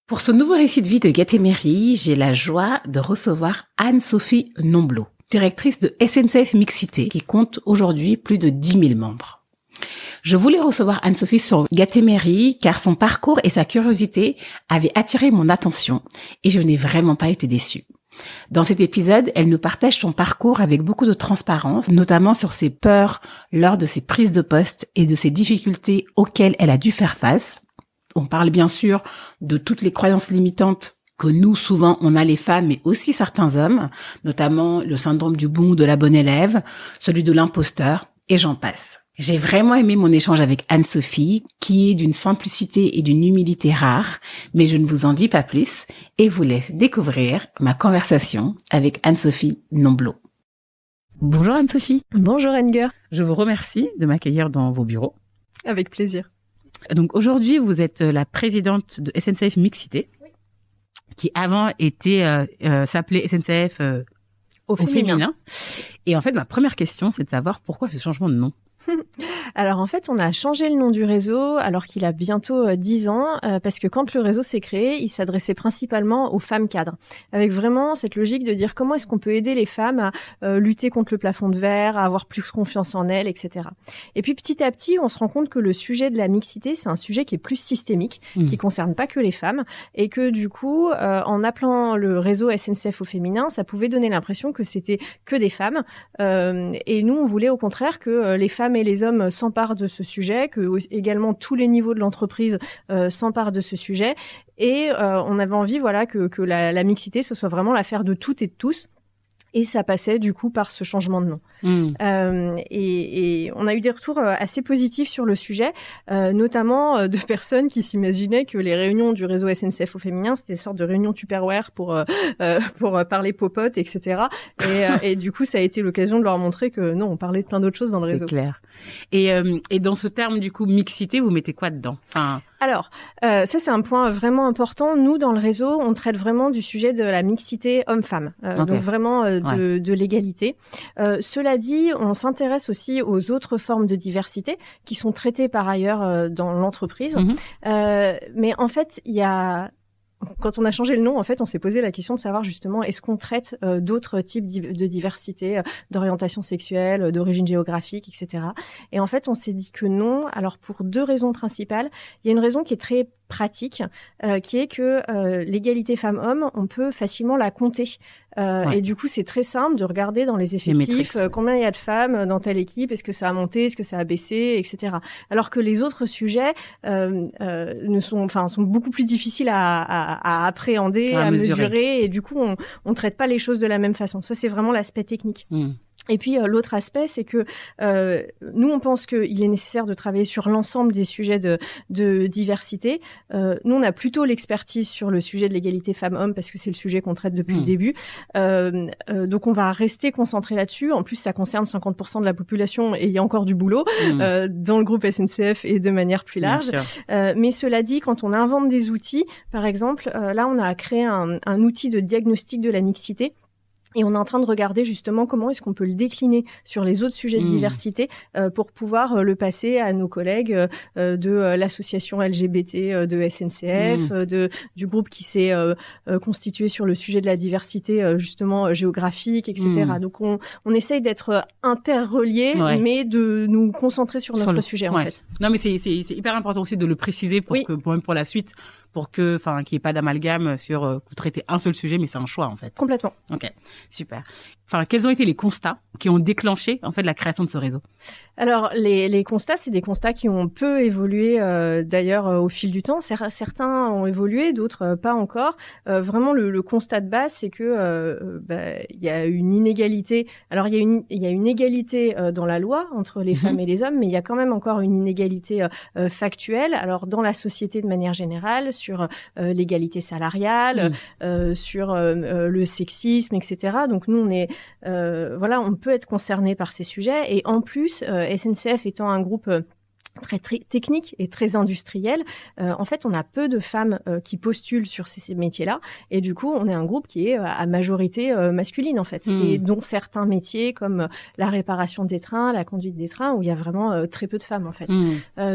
Pour ce nouveau récit de vie de Gatémery, j'ai la joie de recevoir Anne-Sophie Nomblot, directrice de SNCF Mixité, qui compte aujourd'hui plus de 10 000 membres. Je voulais recevoir Anne-Sophie sur Gatémery car son parcours et sa curiosité avaient attiré mon attention et je n'ai vraiment pas été déçue. Dans cet épisode, elle nous partage son parcours avec beaucoup de transparence, notamment sur ses peurs lors de ses prises de poste et de ses difficultés auxquelles elle a dû faire face. On parle bien sûr de toutes les croyances limitantes que nous, souvent, on a les femmes, mais aussi certains hommes, notamment le syndrome du bon ou de la bonne élève, celui de l'imposteur, et j'en passe. J'ai vraiment aimé mon échange avec Anne-Sophie, qui est d'une simplicité et d'une humilité rares, mais je ne vous en dis pas plus et vous laisse découvrir ma conversation avec Anne-Sophie Nomblot. Bonjour Anne-Sophie. Bonjour Enger. Je vous remercie de m'accueillir dans vos bureaux. Avec plaisir. Donc aujourd'hui, vous êtes la présidente de SNCF Mixité, oui, qui avant s'appelait SNCF au féminin. Et en fait, ma première question, c'est de savoir pourquoi ce changement de nom. Alors en fait, on a changé le nom du réseau alors qu'il a bientôt 10 ans parce que quand le réseau s'est créé, il s'adressait principalement aux femmes cadres, avec vraiment cette logique de dire comment est-ce qu'on peut aider les femmes à lutter contre le plafond de verre, à avoir plus confiance en elles, etc. Et puis petit à petit, on se rend compte que le sujet de la mixité, c'est un sujet qui est plus systémique, qui concerne pas que les femmes, et que du coup, en appelant le réseau SNCF au féminin, ça pouvait donner l'impression que c'était que des femmes. Et nous, on voulait au contraire que les femmes et les hommes s'emparent de ce sujet, que également tous les niveaux de l'entreprise s'emparent de ce sujet. Et on avait envie, voilà, que la mixité, ce soit vraiment l'affaire de toutes et de tous. Et ça passait du coup par ce changement de nom. Et on a eu des retours assez positifs sur le sujet, notamment de personnes qui s'imaginaient que les réunions du réseau SNCF au féminin, c'était une sorte de réunion Tupperware pour parler popote, etc. Et du coup, ça a été l'occasion de leur montrer que non, on parlait de plein d'autres choses dans le réseau. C'est clair. Et dans ce terme, du coup, mixité, vous mettez quoi dedans? Alors, ça c'est un point vraiment important. Nous, dans le réseau, on traite vraiment du sujet de la mixité homme-femme, donc vraiment de l'égalité. Cela dit, on s'intéresse aussi aux autres formes de diversité qui sont traitées par ailleurs dans l'entreprise. Mais en fait, quand on a changé le nom, en fait, on s'est posé la question de savoir justement est-ce qu'on traite d'autres types de diversité, d'orientation sexuelle, d'origine géographique, etc. Et en fait, on s'est dit que non. Alors pour deux raisons principales. Il y a une raison qui est très pratique, qui est que l'égalité femmes-hommes, on peut facilement la compter. Et du coup, c'est très simple de regarder dans les effectifs combien il y a de femmes dans telle équipe, est-ce que ça a monté, est-ce que ça a baissé, etc. Alors que les autres sujets sont beaucoup plus difficiles à appréhender, à mesurer, et du coup, on traite pas les choses de la même façon. Ça, c'est vraiment l'aspect technique. Et puis l'autre aspect, c'est que nous, on pense qu'il est nécessaire de travailler sur l'ensemble des sujets de diversité. Nous, on a plutôt l'expertise sur le sujet de l'égalité femmes-hommes parce que c'est le sujet qu'on traite depuis le début. Donc, on va rester concentré là-dessus. En plus, ça concerne 50% de la population et il y a encore du boulot dans le groupe SNCF et de manière plus large. Mais cela dit, quand on invente des outils, par exemple, là, on a créé un outil de diagnostic de la mixité. Et on est en train de regarder justement comment est-ce qu'on peut le décliner sur les autres sujets de diversité pour pouvoir le passer à nos collègues de l'association LGBT de SNCF, du groupe qui s'est constitué sur le sujet de la diversité justement géographique, etc. Donc on essaye d'être interreliés, mais de nous concentrer sur notre sujet en fait. Non mais c'est hyper important aussi de le préciser pour que même pour la suite, pour que qu'il n'y ait pas d'amalgame sur vous traitez un seul sujet, mais c'est un choix en fait. Complètement. Ok. Super. Quels ont été les constats qui ont déclenché en fait la création de ce réseau? Alors les constats, c'est des constats qui ont peu évolué d'ailleurs au fil du temps. Certains ont évolué, d'autres pas encore. Vraiment le constat de base, c'est que il y a une inégalité. Alors il y a une égalité dans la loi entre les femmes et les hommes, mais il y a quand même encore une inégalité factuelle. Alors dans la société de manière générale, sur l'égalité salariale, sur le sexisme, etc. Donc nous on peut être concerné par ces sujets et en plus SNCF étant un groupe très technique et très industriel, en fait, on a peu de femmes qui postulent sur ces métiers-là, et du coup, on est un groupe qui est à majorité masculine, en fait, et dont certains métiers comme la réparation des trains, la conduite des trains, où il y a vraiment très peu de femmes, en fait.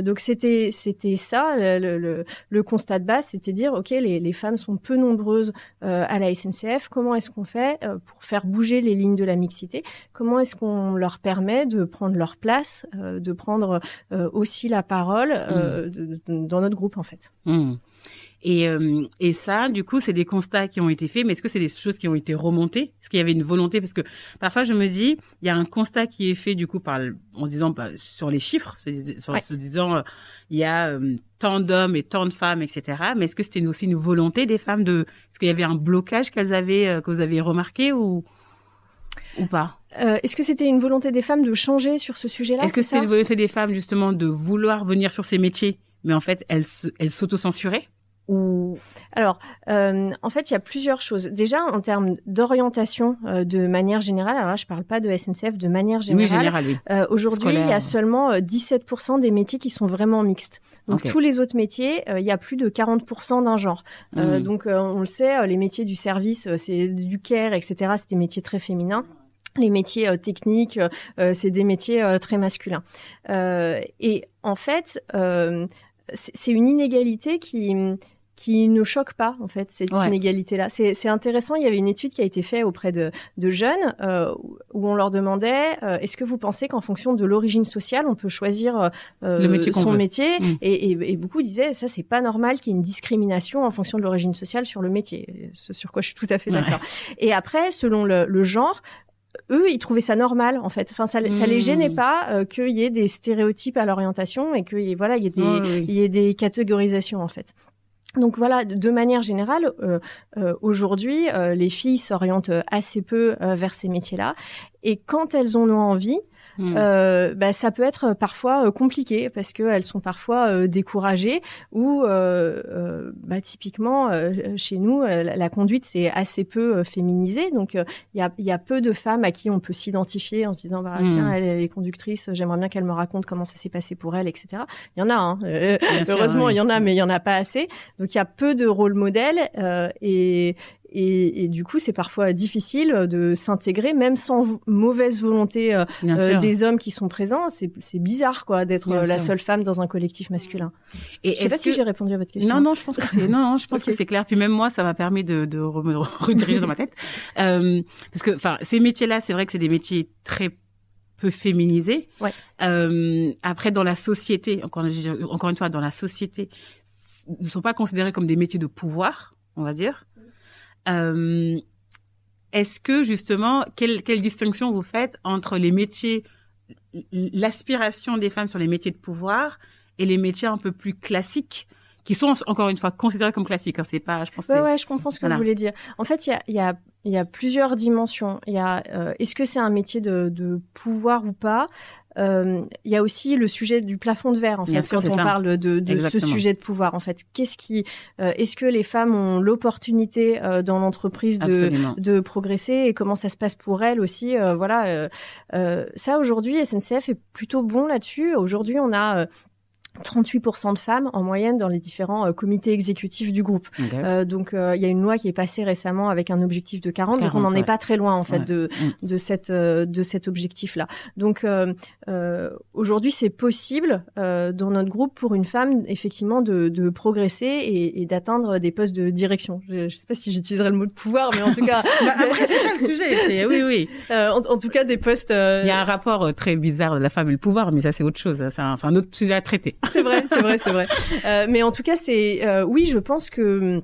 Donc, c'était ça, le constat de base, c'était dire, OK, les femmes sont peu nombreuses à la SNCF, comment est-ce qu'on fait pour faire bouger les lignes de la mixité? Comment est-ce qu'on leur permet de prendre leur place, de prendre aussi la parole dans notre groupe, en fait. Et ça, du coup, c'est des constats qui ont été faits, mais est-ce que c'est des choses qui ont été remontées? Est-ce qu'il y avait une volonté? Parce que parfois, je me dis, il y a un constat qui est fait, du coup, en se disant, sur les chiffres, se disant, il y a tant d'hommes et tant de femmes, etc. Mais est-ce que c'était aussi une volonté des femmes est-ce qu'il y avait un blocage que vous avez remarqué ou pas? Est-ce que c'était une volonté des femmes de changer sur ce sujet-là? Est-ce que c'est une volonté des femmes, justement, de vouloir venir sur ces métiers, mais en fait, elles s'auto-censuraient? Alors, en fait, il y a plusieurs choses. Déjà, en termes d'orientation, de manière générale, alors là, je parle pas de SNCF, de manière générale. Oui, générale, oui. Aujourd'hui, il y a seulement 17% des métiers qui sont vraiment mixtes. Donc, tous les autres métiers, il y a plus de 40% d'un genre. Donc, on le sait, les métiers du service, c'est du care, etc. C'est des métiers très féminins. Les métiers techniques, c'est des métiers très masculins. Et en fait, c'est une inégalité qui ne choque pas, en fait, cette inégalité-là. C'est intéressant, il y avait une étude qui a été faite auprès de jeunes où on leur demandait est-ce que vous pensez qu'en fonction de l'origine sociale, on peut choisir son métier et beaucoup disaient ça, c'est pas normal qu'il y ait une discrimination en fonction de l'origine sociale sur le métier, ce sur quoi je suis tout à fait d'accord. Et après, selon le genre, eux, ils trouvaient ça normal, en fait. Enfin, ça les gênait pas qu'il y ait des stéréotypes à l'orientation et qu'il y ait des catégorisations, en fait. Donc voilà, de manière générale, aujourd'hui, les filles s'orientent assez peu vers ces métiers-là. Et quand elles en ont envie, ça peut être parfois compliqué parce qu'elles sont parfois découragées ou typiquement chez nous la conduite c'est assez peu féminisé, donc il y a peu de femmes à qui on peut s'identifier en se disant tiens, elle est conductrice, j'aimerais bien qu'elle me raconte comment ça s'est passé pour elle, etc. Il y en a, heureusement il y en a, mais il y en a pas assez, donc il y a peu de rôles modèles et du coup, c'est parfois difficile de s'intégrer, même sans mauvaise volonté des hommes qui sont présents. C'est bizarre, quoi, d'être la seule femme dans un collectif masculin. Et je sais pas si j'ai répondu à votre question. Non, je pense que que c'est clair. Puis même moi, ça m'a permis de me rediriger dans ma tête, parce que, ces métiers-là, c'est vrai que c'est des métiers très peu féminisés. Après, dans la société, encore une fois, dans la société, ne sont pas considérés comme des métiers de pouvoir, on va dire. Est-ce que justement, quelle distinction vous faites entre les métiers, l'aspiration des femmes sur les métiers de pouvoir et les métiers un peu plus classiques qui sont encore une fois considérés comme classiques, hein, c'est pas, je pense. Je comprends ce que vous voulez dire. En fait, il y a plusieurs dimensions. Il y a est-ce que c'est un métier de pouvoir ou pas? Il y a aussi le sujet du plafond de verre, en fait, quand on parle de ce sujet de pouvoir. En fait, est-ce que les femmes ont l'opportunité dans l'entreprise de progresser et comment ça se passe pour elles aussi? Ça aujourd'hui, SNCF est plutôt bon là-dessus. Aujourd'hui, on a 38% de femmes en moyenne dans les différents comités exécutifs du groupe. Donc il y a une loi qui est passée récemment avec un objectif de 40, donc on n'en est pas très loin en fait de cet objectif-là. Donc aujourd'hui c'est possible dans notre groupe pour une femme effectivement de progresser et d'atteindre des postes de direction. Je sais pas si j'utiliserai le mot de pouvoir, mais en tout cas après c'est ça le sujet. Oui. En tout cas des postes. Il y a un rapport très bizarre de la femme et le pouvoir, mais ça c'est autre chose. C'est un autre sujet à traiter. C'est vrai. Mais en tout cas, oui, je pense que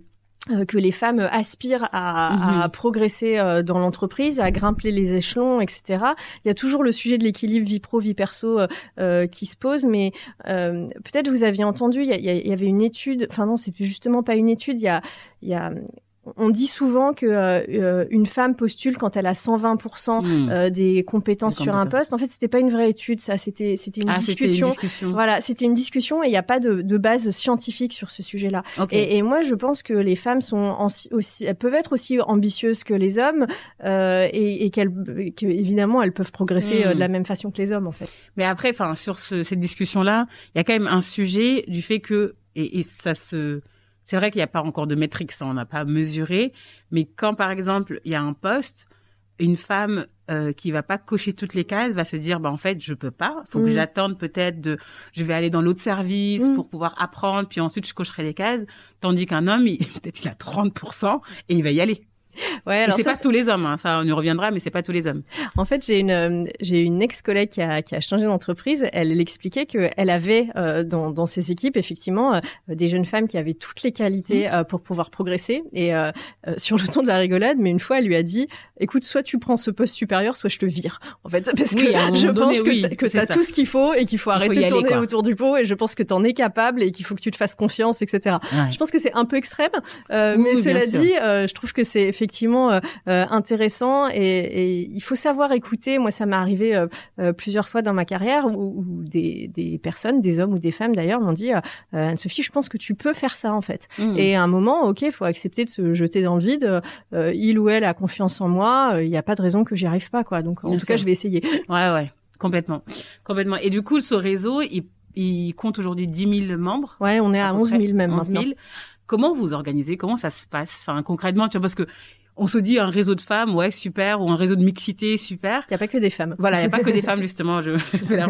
les femmes aspirent à progresser dans l'entreprise, à grimper les échelons, etc. Il y a toujours le sujet de l'équilibre vie pro, vie perso qui se pose, mais peut-être vous aviez entendu, il y avait une étude, enfin non, c'était justement pas une étude, il y a On dit souvent que une femme postule quand elle a 120% des compétences sur un poste. En fait, c'était pas une vraie étude, ça. C'était une discussion. Voilà, c'était une discussion et il n'y a pas de base scientifique sur ce sujet-là. Okay. Et moi, je pense que les femmes elles peuvent être aussi ambitieuses que les hommes et qu'évidemment, elles peuvent progresser de la même façon que les hommes, en fait. Mais après, sur cette discussion-là, il y a quand même un sujet du fait que c'est vrai qu'il n'y a pas encore de métrique, ça on n'a pas mesuré, mais quand par exemple il y a un poste, une femme qui va pas cocher toutes les cases va se dire en fait je peux pas, faut que j'attende peut-être je vais aller dans l'autre service pour pouvoir apprendre puis ensuite je cocherai les cases, tandis qu'un homme peut-être qu'il a 30% et il va y aller. Ouais, alors et c'est pas tous les hommes, hein, ça on y reviendra, mais c'est pas tous les hommes. En fait, j'ai une ex-collègue qui a changé d'entreprise. Elle expliquait que elle avait dans ses équipes effectivement des jeunes femmes qui avaient toutes les qualités pour pouvoir progresser. Et sur le ton de la rigolade, mais une fois, elle lui a dit "Écoute, soit tu prends ce poste supérieur, soit je te vire." En fait, parce que je pense que t'as tout ce qu'il faut et qu'il faut arrêter de tourner autour du pot. Et je pense que t'en es capable et qu'il faut que tu te fasses confiance, etc. Ouais. Je pense que c'est un peu extrême, mais cela dit, je trouve que c'est effectivement intéressant et il faut savoir écouter. Moi, ça m'est arrivé plusieurs fois dans ma carrière où des personnes, des hommes ou des femmes d'ailleurs, m'ont dit Anne-Sophie, je pense que tu peux faire ça en fait. Et à un moment, ok, il faut accepter de se jeter dans le vide. Il ou elle a confiance en moi. Il n'y a pas de raison que j'y arrive pas, quoi. Donc en tout cas, je vais essayer. Ouais, complètement. Et du coup, ce réseau, il compte aujourd'hui 10 000 membres. Ouais, on est à 11 000 même 11 000. maintenant. Comment vous organisez? Comment ça se passe? Concrètement, tu vois, parce que on se dit un réseau de femmes, ouais, super, ou un réseau de mixité, super. Il n'y a pas que des femmes. Voilà, il n'y a pas que des femmes, justement. Je fais un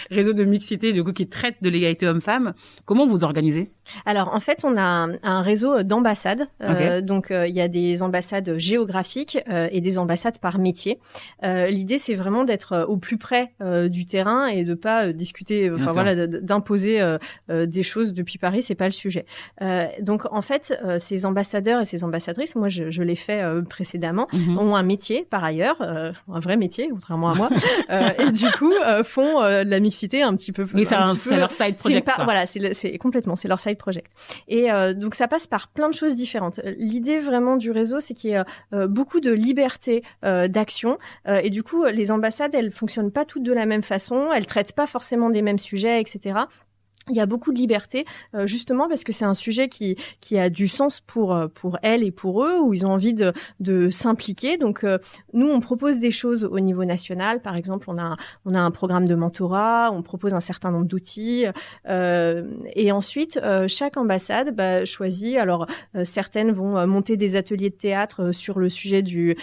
réseau de mixité, du coup, qui traite de l'égalité homme-femme. Comment vous organisez? Alors, en fait, on a un réseau d'ambassades. Okay. Donc, il y a des ambassades géographiques et des ambassades par métier. L'idée, c'est vraiment d'être au plus près du terrain et de pas discuter, d'imposer des choses depuis Paris, c'est pas le sujet. Donc, en fait, ces ambassadeurs et ces ambassadrices, moi, je l'ai fait précédemment, ont un métier par ailleurs, un vrai métier, contrairement à moi, et du coup font la mixité un petit peu plus. Oui, c'est leur side project. Voilà, c'est complètement, c'est leur side project. Et donc ça passe par plein de choses différentes. L'idée vraiment du réseau, c'est qu'il y ait beaucoup de liberté d'action, et du coup les ambassades, elles fonctionnent pas toutes de la même façon, elles traitent pas forcément des mêmes sujets, etc. Il y a beaucoup de liberté, justement parce que c'est un sujet qui a du sens pour elles et pour eux, où ils ont envie de s'impliquer. Donc nous, on propose des choses au niveau national. Par exemple, on a un programme de mentorat, on propose un certain nombre d'outils, et ensuite chaque ambassade choisit. Alors certaines vont monter des ateliers de théâtre sur le sujet du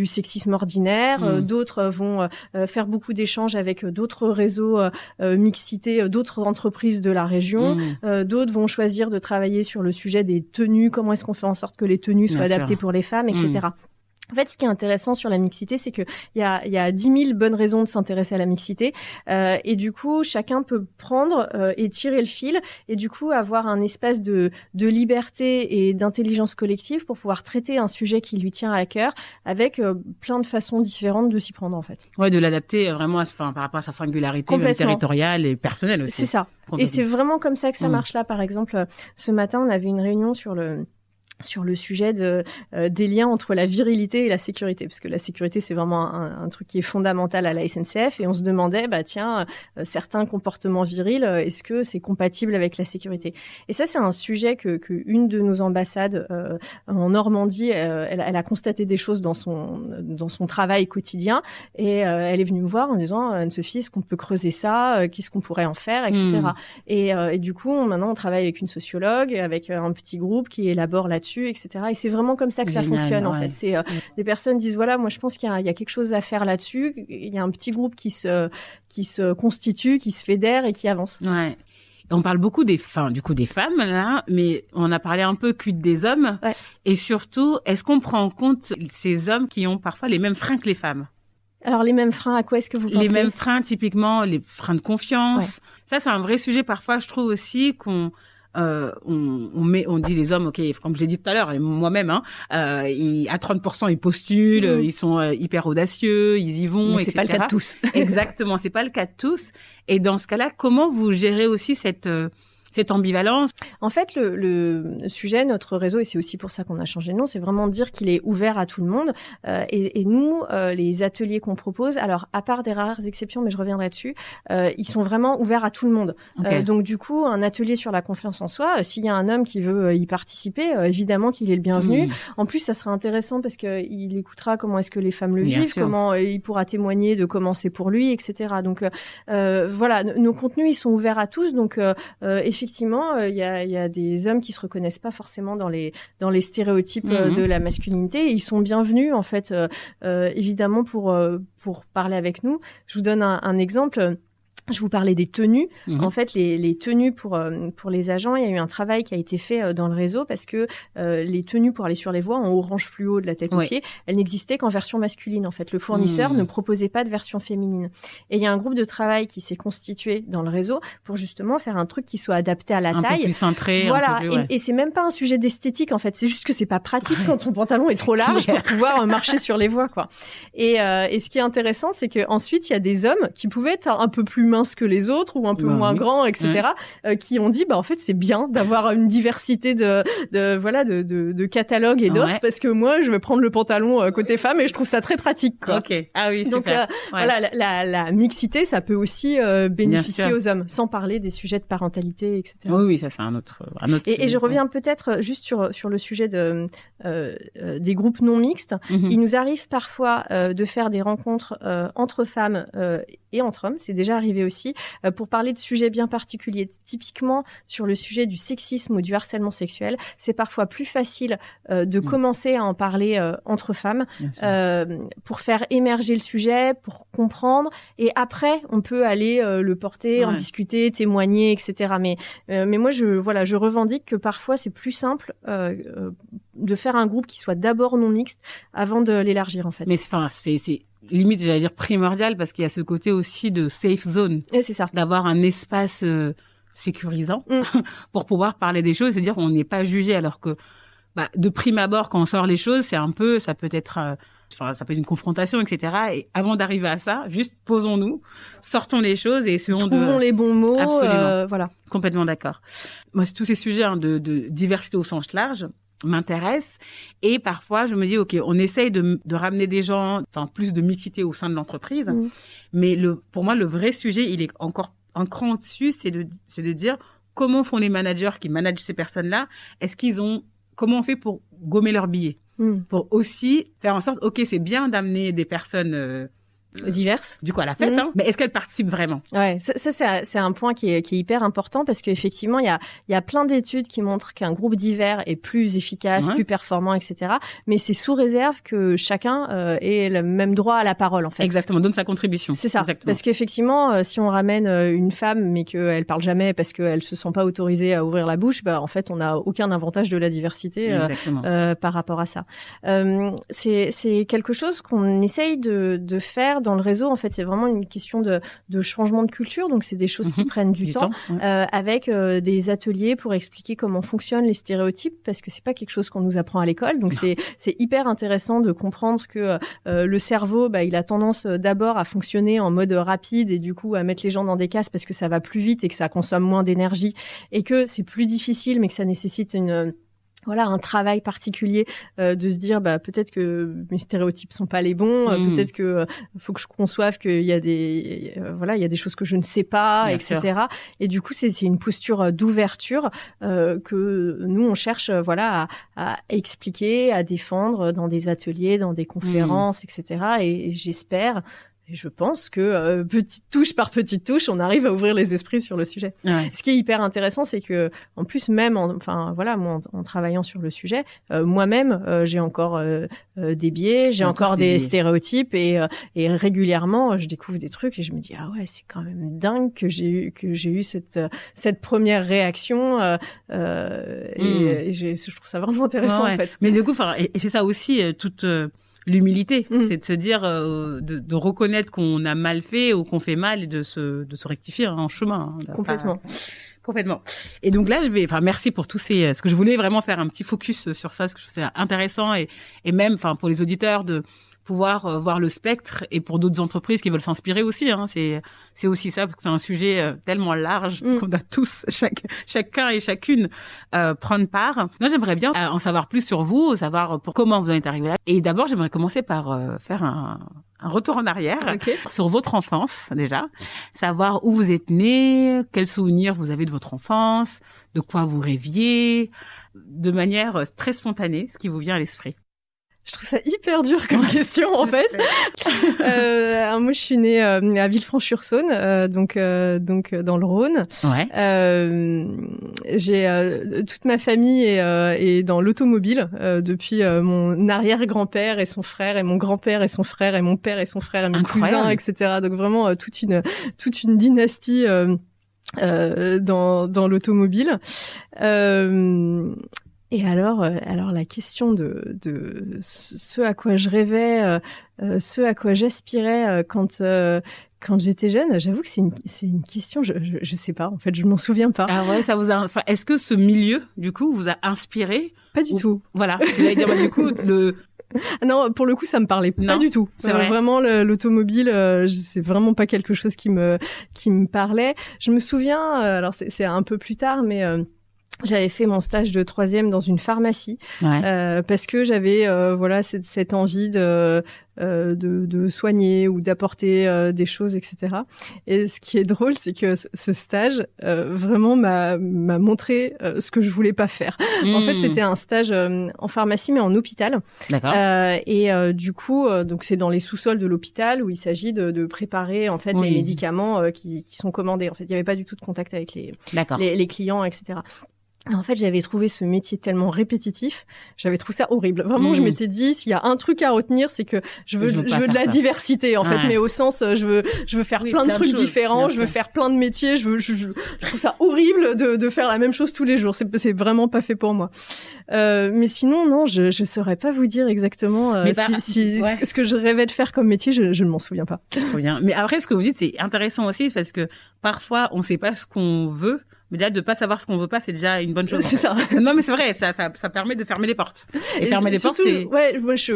sexisme ordinaire, d'autres vont faire beaucoup d'échanges avec d'autres réseaux mixité, d'autres entreprises de la région. D'autres vont choisir de travailler sur le sujet des tenues, comment est-ce qu'on fait en sorte que les tenues soient adaptées pour les femmes, etc. En fait, ce qui est intéressant sur la mixité, c'est que il y a 10 000 bonnes raisons de s'intéresser à la mixité, et du coup, chacun peut prendre et tirer le fil, et du coup avoir un espace de liberté et d'intelligence collective pour pouvoir traiter un sujet qui lui tient à cœur, avec plein de façons différentes de s'y prendre en fait. Ouais, de l'adapter vraiment par rapport à sa singularité même territoriale et personnelle aussi. C'est ça. Et c'est vraiment comme ça que ça marche là. Par exemple, ce matin, on avait une réunion sur le sujet des liens entre la virilité et la sécurité, parce que la sécurité, c'est vraiment un truc qui est fondamental à la SNCF, et on se demandait, certains comportements virils, est-ce que c'est compatible avec la sécurité? Et ça, c'est un sujet que une de nos ambassades en Normandie, elle a constaté des choses dans son travail quotidien, et elle est venue me voir en disant, Anne-Sophie, est-ce qu'on peut creuser ça? Qu'est-ce qu'on pourrait en faire, etc. Et du coup, maintenant, on travaille avec une sociologue, avec un petit groupe qui élabore là-dessus, etc. Et c'est vraiment comme ça que ça fonctionne, en fait. C'est des personnes disent, voilà, moi je pense qu'il y a quelque chose à faire là-dessus. Il y a un petit groupe qui se constitue, qui se fédère et qui avance. Ouais. On parle beaucoup des femmes là, mais on a parlé un peu que des hommes. Ouais. Et surtout, est-ce qu'on prend en compte ces hommes qui ont parfois les mêmes freins que les femmes? Alors, les mêmes freins, à quoi est-ce que vous pensez? Les mêmes freins, typiquement, les freins de confiance. Ouais. Ça, c'est un vrai sujet parfois, je trouve aussi, on dit les hommes, ok, comme j'ai dit tout à l'heure, moi-même, à 30% ils postulent, ils sont hyper audacieux, ils y vont, mais etc. C'est pas le cas de tous. Exactement, c'est pas le cas de tous. Et dans ce cas-là, comment vous gérez aussi cette ambivalence? En fait, le sujet, notre réseau, et c'est aussi pour ça qu'on a changé de nom, c'est vraiment de dire qu'il est ouvert à tout le monde. Et nous, les ateliers qu'on propose, alors à part des rares exceptions, mais je reviendrai dessus, ils sont vraiment ouverts à tout le monde. Okay. Donc du coup, un atelier sur la confiance en soi, s'il y a un homme qui veut y participer, évidemment qu'il est le bienvenu. En plus, ça sera intéressant parce qu'il écoutera comment est-ce que les femmes le vivent, comment il pourra témoigner de comment c'est pour lui, etc. Donc voilà, nos contenus, ils sont ouverts à tous. Donc effectivement, il y a des hommes qui se reconnaissent pas forcément dans les stéréotypes de la masculinité. Et ils sont bienvenus en fait, évidemment pour parler avec nous. Je vous donne un exemple. Je vous parlais des tenues. En fait, les tenues pour les agents, il y a eu un travail qui a été fait dans le réseau parce que les tenues pour aller sur les voies en orange fluo de la tête aux pieds, elles n'existaient qu'en version masculine. En fait, le fournisseur ne proposait pas de version féminine. Et il y a un groupe de travail qui s'est constitué dans le réseau pour justement faire un truc qui soit adapté à la taille. Un peu plus cintré. Voilà. Un peu plus, et c'est même pas un sujet d'esthétique, en fait. C'est juste que c'est pas pratique quand ton pantalon est trop large pour pouvoir marcher sur les voies, quoi. Et ce qui est intéressant, c'est que ensuite, il y a des hommes qui pouvaient être un peu plus minces que les autres ou un peu moins grands, etc., qui ont dit, en fait, c'est bien d'avoir une diversité de catalogues et d'offres parce que moi, je vais prendre le pantalon côté femme et je trouve ça très pratique, quoi. Ok. Ah oui, donc, super. Voilà, la mixité, ça peut aussi bénéficier aux hommes, sans parler des sujets de parentalité, etc. Oui, ça, c'est un autre et je reviens peut-être juste sur le sujet des groupes non mixtes. Il nous arrive parfois de faire des rencontres entre femmes et entre hommes, c'est déjà arrivé aussi, pour parler de sujets bien particuliers. Typiquement, sur le sujet du sexisme ou du harcèlement sexuel, c'est parfois plus facile de commencer à en parler entre femmes pour faire émerger le sujet, pour comprendre, et après, on peut aller le porter, en discuter, témoigner, etc. Mais moi, je revendique que parfois, c'est plus simple de faire un groupe qui soit d'abord non mixte avant de l'élargir, en fait. Mais c'est limite, j'allais dire primordial, parce qu'il y a ce côté aussi de safe zone. Et c'est ça. D'avoir un espace sécurisant pour pouvoir parler des choses et se dire qu'on n'est pas jugé, alors que de prime abord, quand on sort les choses, ça peut être une confrontation, etc. Et avant d'arriver à ça, juste posons-nous, sortons les choses et essayons trouvons les bons mots. Absolument. Voilà. Complètement d'accord. Moi, tous ces sujets de diversité au sens large m'intéresse, et parfois je me dis on essaye de ramener des gens, plus de mixité au sein de l'entreprise, mais pour moi le vrai sujet, il est encore un cran au-dessus, c'est de dire comment font les managers qui managent ces personnes-là, comment on fait pour gommer leurs billets, pour aussi faire en sorte c'est bien d'amener des personnes diverses, du coup à la fête, mais est-ce qu'elles participent vraiment? Ouais, ça c'est un point qui est hyper important, parce qu'effectivement il y a plein d'études qui montrent qu'un groupe divers est plus efficace, plus performant, etc. Mais c'est sous réserve que chacun ait le même droit à la parole, en fait. Exactement, donne sa contribution. C'est ça. Exactement. Parce qu'effectivement, si on ramène une femme mais qu'elle parle jamais parce qu'elle se sent pas autorisée à ouvrir la bouche, en fait on n'a aucun avantage de la diversité par rapport à ça. C'est quelque chose qu'on essaye de faire dans le réseau. En fait, c'est vraiment une question de changement de culture. Donc, c'est des choses qui prennent du temps. Avec des ateliers pour expliquer comment fonctionnent les stéréotypes, parce que c'est pas quelque chose qu'on nous apprend à l'école. Donc, c'est hyper intéressant de comprendre que le cerveau, il a tendance d'abord à fonctionner en mode rapide et du coup à mettre les gens dans des cases parce que ça va plus vite et que ça consomme moins d'énergie, et que c'est plus difficile, mais que ça nécessite un travail particulier de se dire peut-être que mes stéréotypes sont pas les bons, peut-être que faut que je conçoive qu'il y a des il y a des choses que je ne sais pas, bien etc. Sûr. Et du coup c'est une posture d'ouverture que nous on cherche à expliquer, à défendre dans des ateliers, dans des conférences, etc. Et j'espère. Et je pense que petite touche par petite touche, on arrive à ouvrir les esprits sur le sujet. Ouais. Ce qui est hyper intéressant, c'est que en plus même, moi en travaillant sur le sujet, moi-même j'ai encore des biais, j'ai encore des stéréotypes et régulièrement je découvre des trucs et je me dis c'est quand même dingue que j'ai eu cette première réaction et je trouve ça vraiment intéressant en fait. Mais du coup, et c'est ça aussi toute l'humilité, c'est de se dire, de reconnaître qu'on a mal fait ou qu'on fait mal et de se rectifier en chemin. Complètement. Et donc là, merci pour tous parce que je voulais vraiment faire un petit focus sur ça, parce que je trouve ça intéressant et même, pour les auditeurs pouvoir voir le spectre, et pour d'autres entreprises qui veulent s'inspirer aussi, hein, c'est aussi ça, parce que c'est un sujet tellement large qu'on doit tous, chacun et chacune prendre part. Moi, j'aimerais bien en savoir plus sur vous, savoir comment vous en êtes arrivé là. Et d'abord, j'aimerais commencer par faire un retour en arrière sur votre enfance déjà, savoir où vous êtes né, quels souvenirs vous avez de votre enfance, de quoi vous rêviez, de manière très spontanée, ce qui vous vient à l'esprit. Je trouve ça hyper dur comme question en fait. Moi, je suis née à Villefranche-sur-Saône, donc dans le Rhône. Ouais. J'ai toute ma famille est dans l'automobile depuis mon arrière-grand-père et son frère et mon grand-père et son frère et mon père et son frère et mon cousin, etc. Donc vraiment toute une dynastie dans l'automobile. Et alors la question de ce à quoi je rêvais, ce à quoi j'aspirais quand j'étais jeune, j'avoue que c'est une question, je sais pas, en fait, je m'en souviens pas. Ah ouais, ça vous a, enfin, est-ce que ce milieu, du coup, vous a inspiré? Pas du tout. Voilà, je voulais dire, du coup, Non, pour le coup, ça me parlait pas du tout. C'est vrai. Vraiment, l'automobile, c'est vraiment pas quelque chose qui me parlait. Je me souviens, alors c'est un peu plus tard, mais j'avais fait mon stage de 3e dans une pharmacie parce que j'avais cette envie de soigner ou d'apporter des choses, etc. Et ce qui est drôle, c'est que ce stage vraiment m'a montré ce que je voulais pas faire. En fait, c'était un stage en pharmacie mais en hôpital. D'accord. Du coup, donc c'est dans les sous-sols de l'hôpital où il s'agit de préparer en fait les médicaments qui sont commandés. En fait, il n'y avait pas du tout de contact avec les clients, etc. En fait, j'avais trouvé ce métier tellement répétitif, j'avais trouvé ça horrible. Vraiment, je m'étais dit, s'il y a un truc à retenir, c'est que je veux de la diversité, en fait, mais au sens, je veux faire plein de trucs différents, je veux faire plein de métiers, je trouve ça horrible de faire la même chose tous les jours. C'est vraiment pas fait pour moi. Mais sinon, non, je saurais pas vous dire exactement ce que je rêvais de faire comme métier, je ne m'en souviens pas. Trop bien. Mais après, ce que vous dites, c'est intéressant aussi, parce que parfois, on sait pas ce qu'on veut. Mais déjà, de pas savoir ce qu'on veut pas, c'est déjà une bonne chose. C'est ça. Non, mais c'est vrai, ça permet de fermer des portes. Et fermer des portes, c'est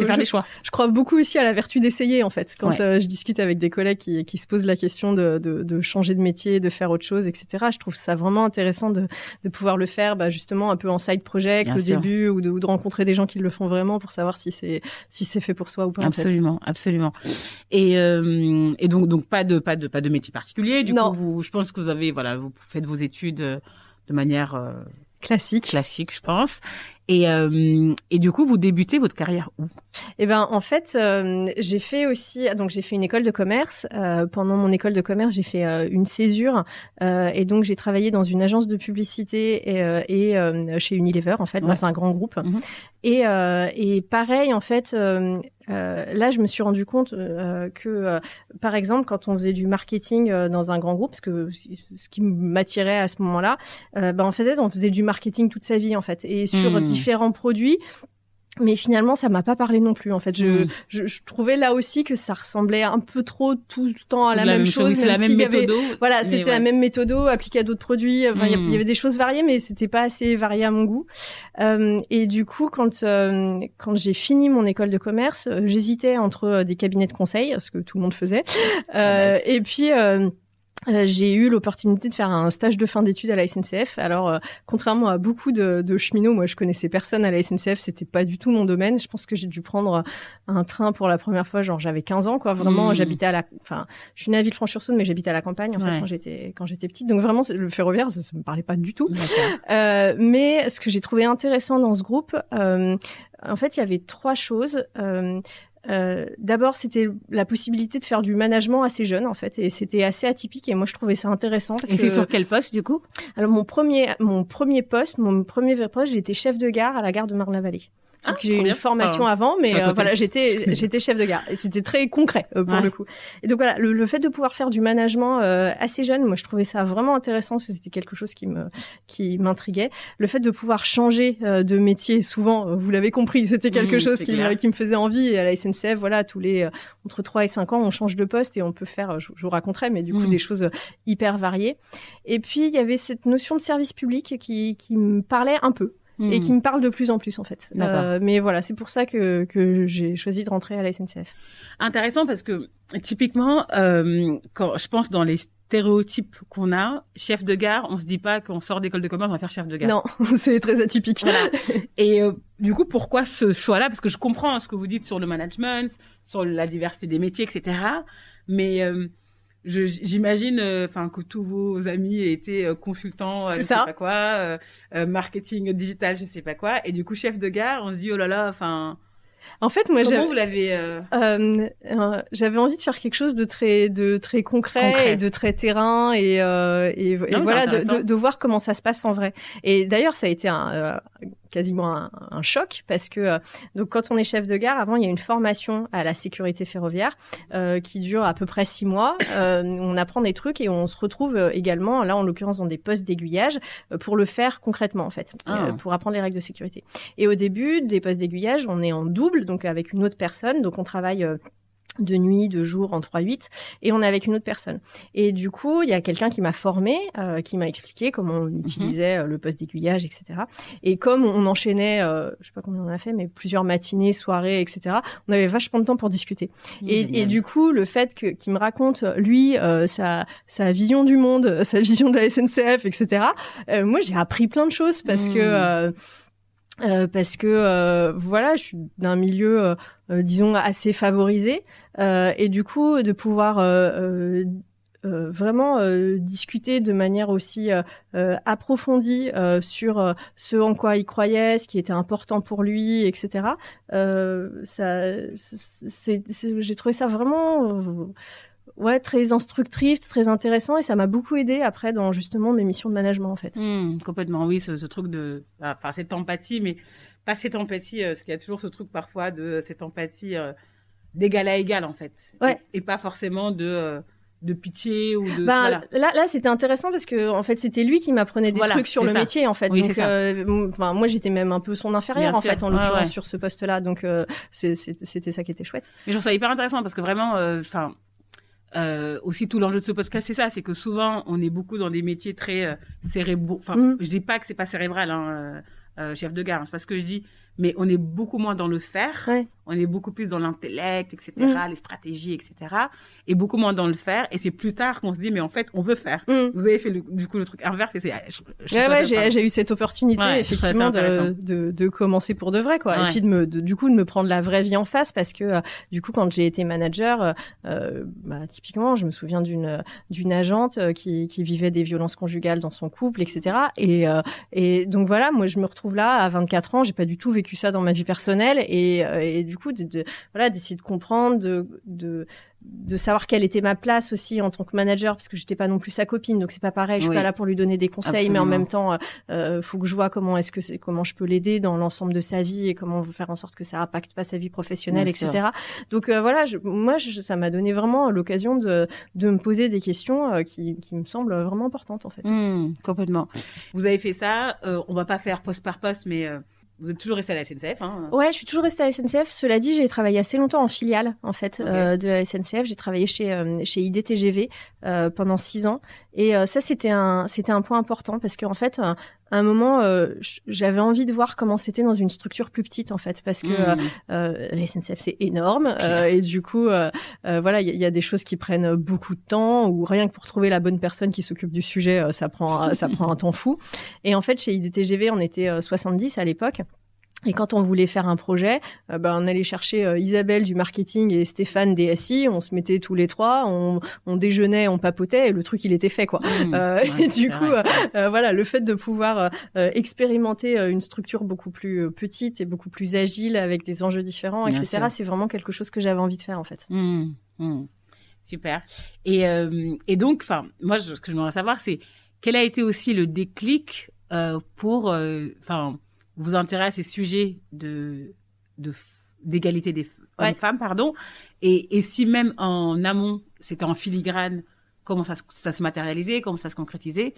faire des choix. Je crois beaucoup aussi à la vertu d'essayer, en fait. Quand je discute avec des collègues qui se posent la question de changer de métier, de faire autre chose, etc., je trouve ça vraiment intéressant de pouvoir le faire, justement, un peu en side project au début, ou de rencontrer des gens qui le font vraiment pour savoir si c'est fait pour soi ou pas. Absolument, absolument. Et donc pas de métier particulier. Du coup, je pense que vous faites vos études de manière classique, je pense. Et du coup, vous débutez votre carrière où? Eh ben, en fait, j'ai fait une école de commerce. Pendant mon école de commerce, j'ai fait une césure, et donc j'ai travaillé dans une agence de publicité et chez Unilever, en fait, dans un grand groupe. Et pareil, en fait, là, je me suis rendu compte que, par exemple, quand on faisait du marketing dans un grand groupe, parce que ce qui m'attirait à ce moment-là, en fait, on faisait du marketing toute sa vie, en fait, et sur différents produits. Mais finalement, ça m'a pas parlé non plus. En fait, je trouvais là aussi que ça ressemblait un peu trop tout le temps à la même chose. C'est la même méthode. Voilà, c'était la même méthode appliquée à d'autres produits. Enfin, il y avait des choses variées, mais c'était pas assez varié à mon goût. Et du coup, quand j'ai fini mon école de commerce, j'hésitais entre des cabinets de conseil, ce que tout le monde faisait, et puis j'ai eu l'opportunité de faire un stage de fin d'études à la SNCF. Alors, contrairement à beaucoup de cheminots, moi, je connaissais personne à la SNCF. C'était pas du tout mon domaine. Je pense que j'ai dû prendre un train pour la première fois, genre j'avais 15 ans, quoi. Vraiment, j'habitais je suis née à Villefranche-sur-Saône, mais j'habitais à la campagne, en fait, quand j'étais petite. Donc vraiment, le ferroviaire, ça me parlait pas du tout. Mais ce que j'ai trouvé intéressant dans ce groupe, en fait, il y avait 3 choses. D'abord, c'était la possibilité de faire du management assez jeune, en fait, et c'était assez atypique. Et moi, je trouvais ça intéressant. Et c'est sur quel poste, du coup? Alors, mon premier vrai poste, j'étais chef de gare à la gare de Marne-la-Vallée. Donc, j'ai eu une formation avant, mais j'étais chef de gare. Et c'était très concret, pour le coup. Et donc, voilà, le fait de pouvoir faire du management assez jeune, moi, je trouvais ça vraiment intéressant, parce que c'était quelque chose qui m'intriguait. Le fait de pouvoir changer de métier, souvent, vous l'avez compris, c'était quelque chose qui me faisait envie. Et à la SNCF, voilà, entre 3 et 5 ans, on change de poste et on peut faire, je vous raconterai, mais du coup, des choses hyper variées. Et puis, il y avait cette notion de service public qui me parlait un peu. et qui me parle de plus en plus en fait. Mais voilà, c'est pour ça que j'ai choisi de rentrer à la SNCF. Intéressant parce que typiquement, quand je pense dans les stéréotypes qu'on a, chef de gare, on se dit pas qu'on sort d'école de commerce, on va faire chef de gare. Non, c'est très atypique. Voilà. Et du coup, pourquoi ce choix-là? Parce que je comprends ce que vous dites sur le management, sur la diversité des métiers, etc. Mais j'imagine, que tous vos amis étaient consultants, je sais pas quoi, marketing digital, je sais pas quoi, et du coup chef de gare, on se dit oh là là, En fait, moi, comment vous l'avez j'avais envie de faire quelque chose de très concret et de très terrain et voilà de voir comment ça se passe en vrai. Et d'ailleurs, ça a été quasiment un choc parce que donc quand on est chef de gare, avant il y a une formation à la sécurité ferroviaire qui dure à peu près 6 mois. On apprend des trucs et on se retrouve également là en l'occurrence dans des postes d'aiguillage pour le faire concrètement en fait, pour apprendre les règles de sécurité. Et au début des postes d'aiguillage, on est en double, donc avec une autre personne, donc on travaille de nuit, de jour, en 3-8, et on est avec une autre personne. Et du coup, il y a quelqu'un qui m'a formée, qui m'a expliqué comment on utilisait le poste d'aiguillage, etc. Et comme on enchaînait, je sais pas combien on a fait, mais plusieurs matinées, soirées, etc., on avait vachement de temps pour discuter. Et du coup, le fait qu'il me raconte, lui, sa vision du monde, sa vision de la SNCF, etc., moi, j'ai appris plein de choses parce que voilà, je suis d'un milieu disons assez favorisé et du coup de pouvoir vraiment discuter de manière aussi approfondie sur ce en quoi il croyait, ce qui était important pour lui, etc. J'ai trouvé ça vraiment très instructif, très intéressant, et ça m'a beaucoup aidé après dans justement mes missions de management en fait. Complètement, oui, ce truc de, cette empathie, mais pas cette empathie, parce qu'il y a toujours ce truc parfois de cette empathie d'égal à égal en fait, et pas forcément de pitié ou de. Voilà. Là, c'était intéressant parce que en fait, c'était lui qui m'apprenait des trucs sur le métier en fait. Oui, donc, moi, j'étais même un peu son inférieur en fait en l'occurrence sur ce poste-là. Donc, c'était ça qui était chouette. Mais je trouve ça hyper intéressant parce que vraiment, aussi tout l'enjeu de ce podcast, c'est ça, c'est que souvent on est beaucoup dans des métiers très cérébraux. Je dis pas que c'est pas cérébral, chef de gare, c'est pas ce que je dis, mais on est beaucoup moins dans le faire, on est beaucoup plus dans l'intellect, etc., les stratégies, etc., et beaucoup moins dans le faire, et c'est plus tard qu'on se dit mais en fait on veut faire. Vous avez fait du coup le truc inverse, et j'ai eu cette opportunité effectivement de commencer pour de vrai quoi, et puis du coup de me prendre la vraie vie en face, parce que du coup quand j'ai été manager, typiquement je me souviens d'une agente qui vivait des violences conjugales dans son couple, etc., et donc voilà, moi je me retrouve là à 24 ans, j'ai pas du tout vécu ça dans ma vie personnelle, et du coup d'essayer de comprendre, de savoir quelle était ma place aussi en tant que manager, parce que j'étais pas non plus sa copine, donc c'est pas pareil, je suis pas là pour lui donner des conseils. Absolument. Mais en même temps faut que je vois comment je peux l'aider dans l'ensemble de sa vie et comment faire en sorte que ça impacte pas sa vie professionnelle, etc. Donc ça m'a donné vraiment l'occasion de me poser des questions qui me semblent vraiment importantes en fait. Complètement. Vous avez fait ça, on va pas faire poste par poste, mais vous êtes toujours resté à la SNCF, hein? Ouais, je suis toujours restée à la SNCF. Cela dit, j'ai travaillé assez longtemps en filiale, en fait, de la SNCF. J'ai travaillé chez IDTGV pendant 6 ans. Et ça, c'était un point important parce qu'en fait, à un moment, j'avais envie de voir comment c'était dans une structure plus petite, en fait, parce que la SNCF, c'est énorme. Et du coup, voilà, il y a des choses qui prennent beaucoup de temps, ou rien que pour trouver la bonne personne qui s'occupe du sujet, ça prend un temps fou. Et en fait, chez IDTGV, on était 70 à l'époque. Et quand on voulait faire un projet, on allait chercher Isabelle du marketing et Stéphane des SI, on se mettait tous les trois, on déjeunait, on papotait, et le truc il était fait quoi. Et du coup, voilà, le fait de pouvoir expérimenter une structure beaucoup plus petite et beaucoup plus agile avec des enjeux différents, etc., c'est vraiment quelque chose que j'avais envie de faire en fait. Super. Et donc, moi, ce que je voudrais savoir, c'est quel a été aussi le déclic pour, vous intéressez à ces sujets d'égalité des hommes-femmes, pardon, et si même en amont, c'était en filigrane, comment ça se matérialisait, comment ça se concrétisait,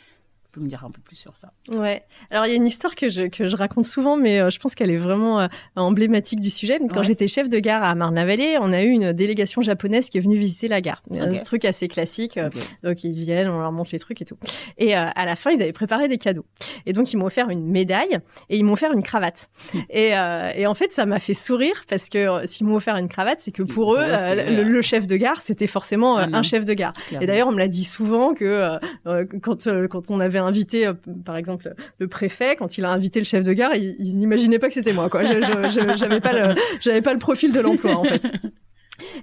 peux me dire un peu plus sur ça? Ouais. Alors, il y a une histoire que je raconte souvent, mais je pense qu'elle est vraiment emblématique du sujet. Quand j'étais chef de gare à Marne-la-Vallée, on a eu une délégation japonaise qui est venue visiter la gare. Un truc assez classique. Donc, ils viennent, on leur montre les trucs et tout. Et à la fin, ils avaient préparé des cadeaux. Et donc, ils m'ont offert une médaille et ils m'ont offert une cravate. Et en fait, ça m'a fait sourire parce que s'ils m'ont offert une cravate, c'est que pour eux, le chef de gare, c'était forcément un chef de gare. Clairement. Et d'ailleurs, on me l'a dit souvent que quand on avait invité, par exemple, le préfet, quand il a invité le chef de gare, il n'imaginait pas que c'était moi, quoi. J'avais pas le profil de l'emploi, en fait.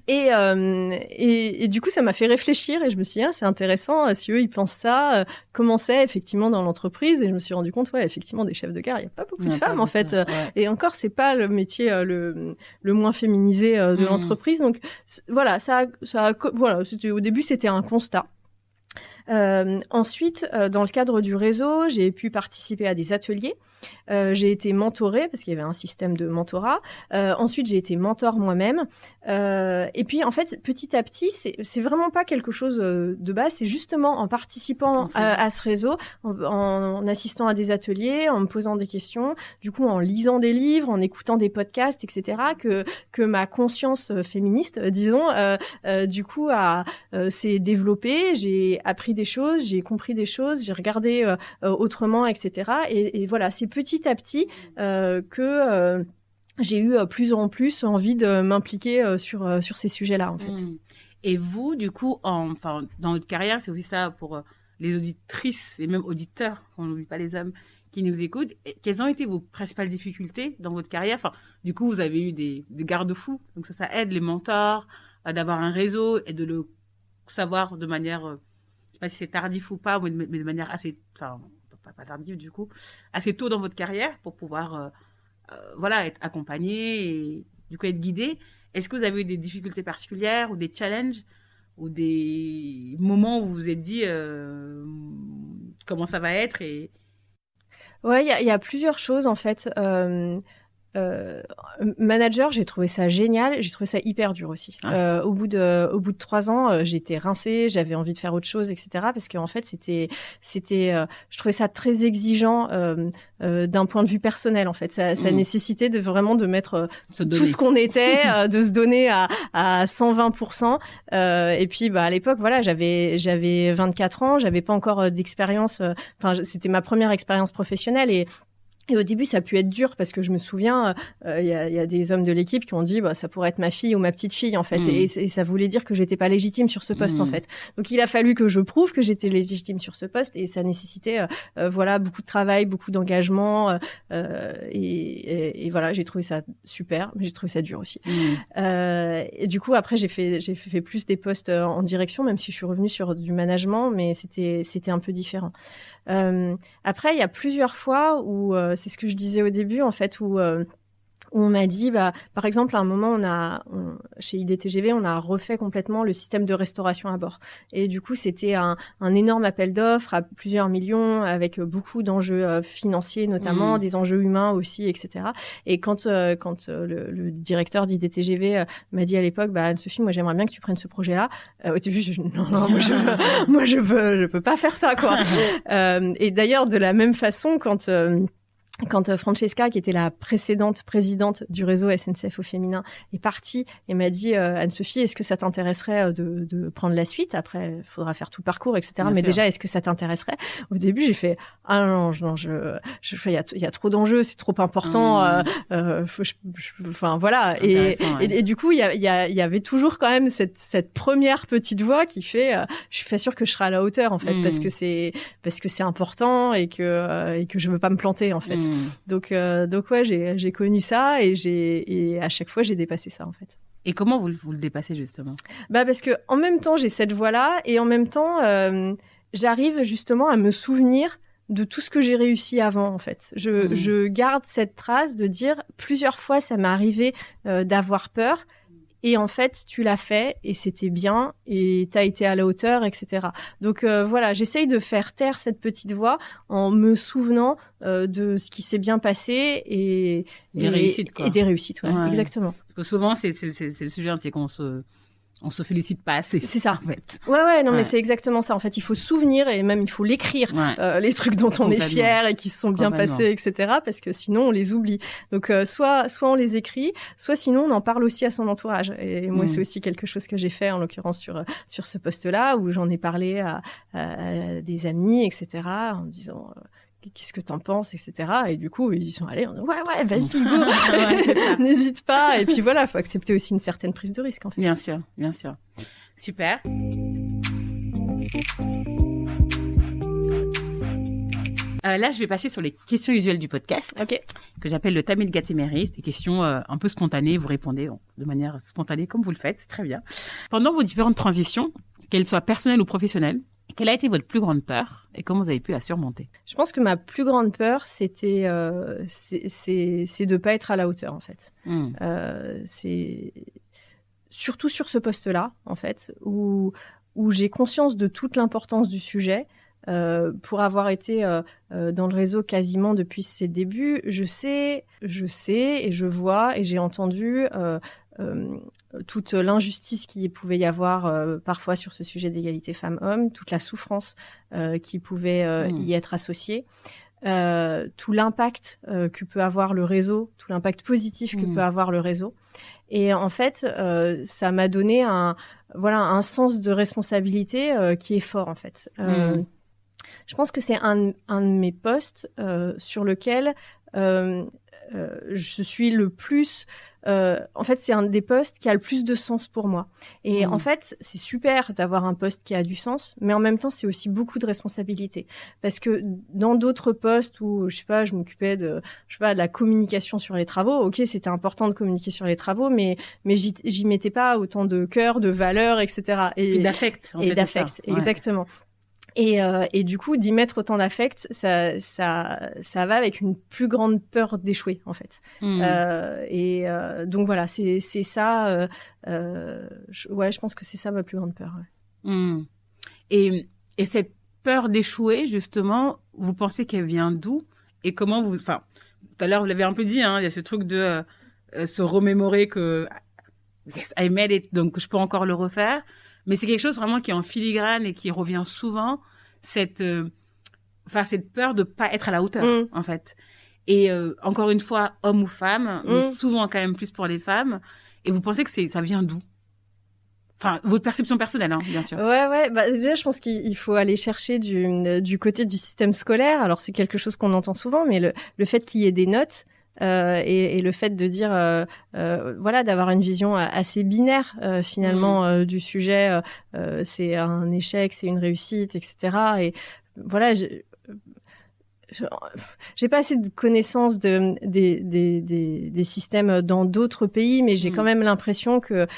Et du coup, ça m'a fait réfléchir et je me suis dit, c'est intéressant, si eux, ils pensent ça, comment c'est effectivement dans l'entreprise. Et je me suis rendu compte, effectivement, des chefs de gare, il n'y a pas beaucoup de femmes, en fait. Ouais. Et encore, c'est pas le métier le moins féminisé de l'entreprise. Donc, voilà, au début, c'était un constat. Ensuite, dans le cadre du réseau, j'ai pu participer à des ateliers. J'ai été mentorée parce qu'il y avait un système de mentorat. Ensuite, j'ai été mentor moi-même. Et puis, en fait, petit à petit, c'est vraiment pas quelque chose de base. C'est justement en participant à ce réseau, en assistant à des ateliers, en me posant des questions, du coup, en lisant des livres, en écoutant des podcasts, etc., que ma conscience féministe, disons, du coup, s'est développée. J'ai appris des choses, j'ai compris des choses, j'ai regardé autrement, etc. Et voilà, c'est petit à petit que j'ai eu plus en plus envie de m'impliquer sur ces sujets-là, en fait. Et vous, du coup, dans votre carrière, c'est aussi ça pour les auditrices et même auditeurs, on n'oublie pas les hommes qui nous écoutent. Quelles ont été vos principales difficultés dans votre carrière? Du coup, vous avez eu des garde-fous, donc ça aide les mentors d'avoir un réseau et de le savoir de manière, je ne sais pas si c'est tardif ou pas, mais de manière assez, pas tardive du coup, assez tôt dans votre carrière pour pouvoir être accompagné et du coup être guidé. Est-ce que vous avez eu des difficultés particulières ou des challenges ou des moments où vous vous êtes dit comment ça va être Ouais, il y a plusieurs choses en fait. Manager, j'ai trouvé ça génial, j'ai trouvé ça hyper dur aussi. Au bout de 3 ans, j'étais rincée, j'avais envie de faire autre chose, etc. Parce qu'en fait, je trouvais ça très exigeant d'un point de vue personnel. En fait, ça nécessitait de mettre tout ce qu'on était, de se donner à 120%. Et puis, à l'époque, voilà, j'avais 24 ans, j'avais pas encore d'expérience. C'était ma première expérience professionnelle et au début, ça a pu être dur parce que je me souviens, il y a des hommes de l'équipe qui ont dit, ça pourrait être ma fille ou ma petite fille, en fait. Et ça voulait dire que j'étais pas légitime sur ce poste, en fait. Donc, il a fallu que je prouve que j'étais légitime sur ce poste et ça nécessitait, beaucoup de travail, beaucoup d'engagement. Et voilà, j'ai trouvé ça super, mais j'ai trouvé ça dur aussi. Et du coup, après, j'ai fait plus des postes en direction, même si je suis revenue sur du management, mais c'était un peu différent. Après, il y a plusieurs fois où c'est ce que je disais au début, en fait, où on m'a dit, par exemple, à un moment, chez IDTGV, on a refait complètement le système de restauration à bord. Et du coup, c'était un énorme appel d'offres à plusieurs millions, avec beaucoup d'enjeux financiers, notamment des enjeux humains aussi, etc. Et quand le directeur d'IDTGV m'a dit à l'époque, Anne-Sophie, moi, j'aimerais bien que tu prennes ce projet-là. Au début, moi, je peux pas faire ça, quoi. Et d'ailleurs, de la même façon, quand Francesca, qui était la précédente présidente du réseau SNCF au féminin, est partie et m'a dit Anne-Sophie, est-ce que ça t'intéresserait de prendre la suite? Après, il faudra faire tout le parcours, etc. Bien mais sûr. Déjà, est-ce que ça t'intéresserait? Au début, j'ai fait non, il y a trop d'enjeux, c'est trop important. Voilà. Et du coup, il y avait toujours quand même cette première petite voix qui fait je suis pas sûre que je serai à la hauteur, en fait, parce que c'est important et que je veux pas me planter, en fait. Donc ouais, j'ai connu ça et à chaque fois j'ai dépassé ça, en fait. Et comment vous le dépassez, justement? Parce que en même temps j'ai cette voix-là et en même temps j'arrive justement à me souvenir de tout ce que j'ai réussi avant, en fait. Je garde cette trace de dire plusieurs fois ça m'est arrivé d'avoir peur. Et en fait, tu l'as fait et c'était bien et t'as été à la hauteur, etc. Donc voilà, j'essaye de faire taire cette petite voix en me souvenant de ce qui s'est bien passé et des réussites, quoi. Et des réussites, ouais. Exactement. Parce que souvent, c'est le sujet, c'est qu'on On se félicite pas assez. C'est ça. En fait. Ouais, non, mais c'est exactement ça. En fait, il faut se souvenir et même il faut l'écrire, les trucs dont on est fier et qui se sont bien passés, etc. Parce que sinon on les oublie. Donc soit on les écrit, soit sinon on en parle aussi à son entourage. Et moi, c'est aussi quelque chose que j'ai fait en l'occurrence sur ce poste-là, où j'en ai parlé à des amis, etc. En me disant qu'est-ce que t'en penses, etc. Et du coup, ils sont allés, ouais, vas-y, go, n'hésite pas. Et puis voilà, faut accepter aussi une certaine prise de risque, en fait. Bien sûr. Super. Là, je vais passer sur les questions usuelles du podcast, que j'appelle le Tamil Gatéméris, des questions un peu spontanées. Vous répondez de manière spontanée, comme vous le faites, c'est très bien. Pendant vos différentes transitions, qu'elles soient personnelles ou professionnelles, quelle a été votre plus grande peur et comment vous avez pu la surmonter? Je pense que ma plus grande peur, c'était c'est de pas être à la hauteur, en fait. C'est surtout sur ce poste-là, en fait, où j'ai conscience de toute l'importance du sujet. Pour avoir été dans le réseau quasiment depuis ses débuts, je sais et je vois et j'ai entendu toute l'injustice qu'il pouvait y avoir parfois sur ce sujet d'égalité femmes-hommes, toute la souffrance qui pouvait y être associée, tout l'impact que peut avoir le réseau, tout l'impact positif que peut avoir le réseau. Et en fait, ça m'a donné un sens de responsabilité qui est fort, en fait. Je pense que c'est un de mes postes sur lequel je suis le plus... en fait, c'est un des postes qui a le plus de sens pour moi. Et en fait, c'est super d'avoir un poste qui a du sens, mais en même temps, c'est aussi beaucoup de responsabilité. Parce que dans d'autres postes où, je sais pas, je m'occupais de la communication sur les travaux, ok, c'était important de communiquer sur les travaux, mais j'y mettais pas autant de cœur, de valeur, etc. Et d'affect, en fait. Et d'affect, exactement. Et du coup, d'y mettre autant d'affect, ça va avec une plus grande peur d'échouer, en fait. Donc voilà, c'est ça. Je pense que c'est ça ma plus grande peur. Et cette peur d'échouer, justement, vous pensez qu'elle vient d'où? Et comment tout à l'heure, vous l'avez un peu dit, il y a ce truc de se remémorer que yes, I made it, donc je peux encore le refaire. Mais c'est quelque chose vraiment qui est en filigrane et qui revient souvent, cette peur de pas être à la hauteur, en fait. Et encore une fois, homme ou femme, mais souvent quand même plus pour les femmes. Et vous pensez que ça vient d'où? Enfin, votre perception personnelle, bien sûr. Ouais. Déjà, je pense qu'il faut aller chercher du côté du système scolaire. Alors, c'est quelque chose qu'on entend souvent, mais le fait qu'il y ait des notes, et le fait de dire d'avoir une vision assez binaire finalement du sujet, c'est un échec, c'est une réussite, etc. Et voilà, j'ai pas assez de connaissances des systèmes dans d'autres pays, mais j'ai quand même l'impression que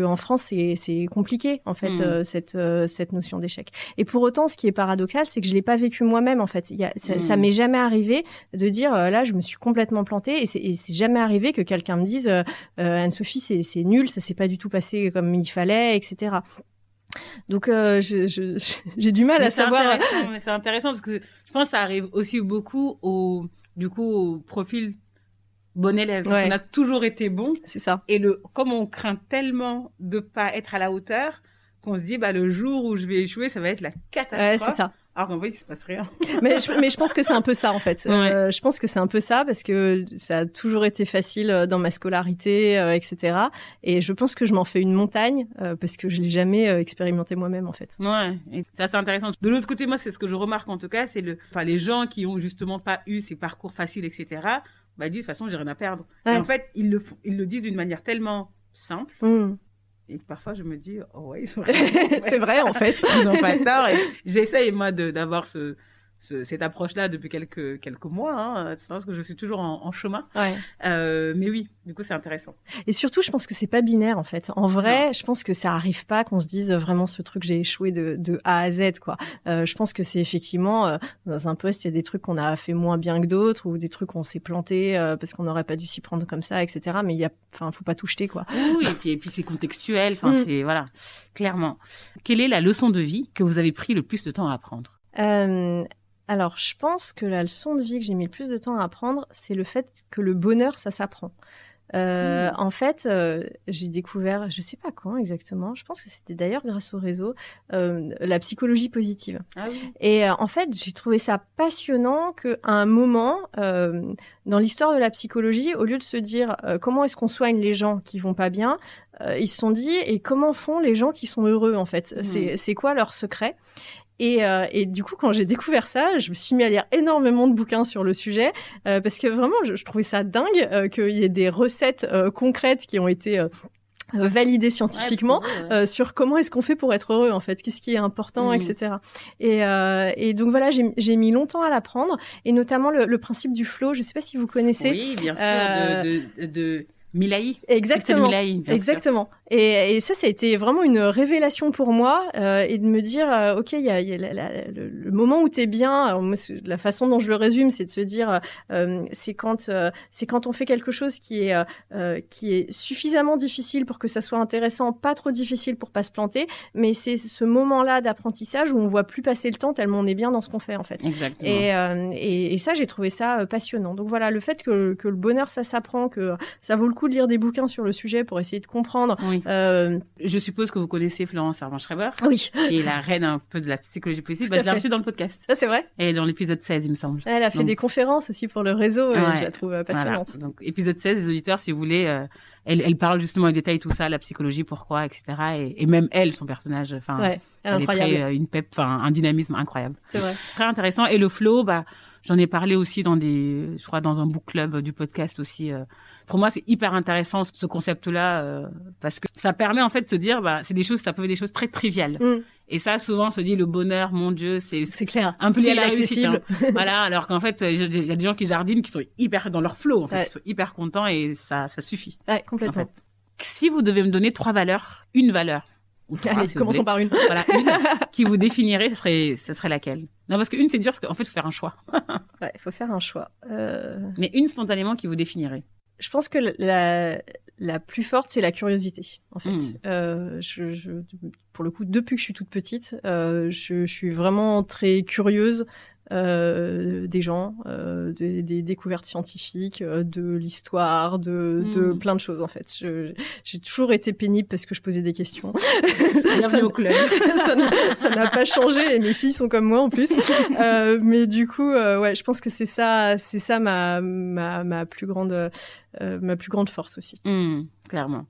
en France c'est compliqué en fait cette notion d'échec. Et pour autant, ce qui est paradoxal, c'est que je l'ai pas vécu moi-même en fait. Ça m'est jamais arrivé de dire là je me suis complètement plantée, et c'est jamais arrivé que quelqu'un me dise Anne-Sophie c'est nul, ça s'est pas du tout passé comme il fallait, etc. Donc j'ai du mal à savoir. Mais c'est intéressant parce que je pense que ça arrive aussi beaucoup au profil bon élève. Parce qu'on a toujours été bon. C'est ça. Et comme on craint tellement de pas être à la hauteur, qu'on se dit le jour où je vais échouer, ça va être la catastrophe. Ouais, c'est ça. Alors qu'en fait, il se passe rien. mais je pense que c'est un peu ça, en fait. Je pense que c'est un peu ça parce que ça a toujours été facile dans ma scolarité, etc. Et je pense que je m'en fais une montagne parce que je l'ai jamais expérimenté moi-même, en fait. Ouais, et ça, c'est intéressant. De l'autre côté, moi, c'est ce que je remarque, en tout cas, c'est les gens qui ont justement pas eu ces parcours faciles, etc., disent, de toute façon, j'ai rien à perdre. Ouais. Et en fait, ils le disent d'une manière tellement simple. Et parfois, je me dis, oh ouais, ils ont c'est vrai, en fait. Ils ont pas tort. Et j'essaye, moi, d'avoir cette approche-là depuis quelques mois, parce que je suis toujours en chemin. Ouais. Mais oui, du coup, c'est intéressant. Et surtout, je pense que c'est pas binaire, en fait. En vrai, je pense que ça arrive pas qu'on se dise vraiment ce truc, j'ai échoué de A à Z, quoi. Je pense que c'est effectivement, dans un poste, il y a des trucs qu'on a fait moins bien que d'autres, ou des trucs qu'on s'est planté parce qu'on n'aurait pas dû s'y prendre comme ça, etc. Mais faut pas tout jeter, quoi. Oui, et puis c'est contextuel, c'est, voilà, clairement. Quelle est la leçon de vie que vous avez pris le plus de temps à apprendre? Alors, je pense que la leçon de vie que j'ai mis le plus de temps à apprendre, c'est le fait que le bonheur, ça s'apprend. En fait, j'ai découvert, je sais pas quand exactement, je pense que c'était d'ailleurs grâce au réseau, la psychologie positive. Ah oui. Et en fait, j'ai trouvé ça passionnant qu'à un moment, dans l'histoire de la psychologie, au lieu de se dire comment est-ce qu'on soigne les gens qui vont pas bien, ils se sont dit et comment font les gens qui sont heureux en fait. C'est quoi leur secret? Et du coup, quand j'ai découvert ça, je me suis mis à lire énormément de bouquins sur le sujet parce que vraiment, je trouvais ça dingue qu'il y ait des recettes concrètes qui ont été validées scientifiquement sur comment est-ce qu'on fait pour être heureux en fait, qu'est-ce qui est important, etc. Et donc voilà, j'ai mis longtemps à l'apprendre et notamment le principe du flow. Je sais pas si vous connaissez. Oui, bien sûr, de Milahi. Exactement. Milahi, exactement. Sûr. Et ça a été vraiment une révélation pour moi et de me dire, ok, il y a le moment où t'es bien. Alors moi, la façon dont je le résume, c'est de se dire, c'est quand on fait quelque chose qui est suffisamment difficile pour que ça soit intéressant, pas trop difficile pour pas se planter, mais c'est ce moment-là d'apprentissage où on voit plus passer le temps tellement on est bien dans ce qu'on fait en fait. Exactement. Et ça, j'ai trouvé ça passionnant. Donc voilà, le fait que le bonheur, ça s'apprend, que ça vaut le coup de lire des bouquins sur le sujet pour essayer de comprendre. Oui. Je suppose que vous connaissez Florence Servan-Schreiber, oui, qui est la reine un peu de la psychologie positive. Je l'ai reçue dans le podcast. Ça, c'est vrai. Et dans l'épisode 16, il me semble. Elle a fait des conférences aussi pour le réseau et je la trouve passionnante. Voilà. Donc, épisode 16, les auditeurs, si vous voulez, elle parle justement en détail tout ça, la psychologie, pourquoi, etc. Et même elle, son personnage, elle est très, un dynamisme incroyable. C'est vrai. Très intéressant. Et le flow, j'en ai parlé aussi dans un book club du podcast aussi. Pour moi, c'est hyper intéressant ce concept-là parce que ça permet en fait de se dire, ça peut être des choses très triviales. Et ça, souvent, on se dit le bonheur, mon Dieu, c'est clair. Un peu lié à la réussite. Hein. Voilà, alors qu'en fait, il y a des gens qui jardinent, qui sont hyper dans leur flow, en fait, ils sont hyper contents et ça suffit. Ouais, complètement. En fait. Si vous devez me donner 3 valeurs, une valeur. Ou 3, allez, commençons par une. Voilà, une qui vous définirait, ce serait laquelle? Non, parce qu'une, c'est dur, parce qu'en fait, il faut faire un choix. Ouais, il faut faire un choix. Mais une spontanément qui vous définirait. Je pense que la plus forte, c'est la curiosité, en fait. Pour le coup, depuis que je suis toute petite, je suis vraiment très curieuse des gens, des découvertes scientifiques, de l'histoire, de plein de choses en fait. J'ai toujours été pénible parce que je posais des questions. Bienvenue au club. ça n'a pas changé et mes filles sont comme moi en plus. Mais du coup, je pense que c'est ça ma plus grande force aussi. Clairement.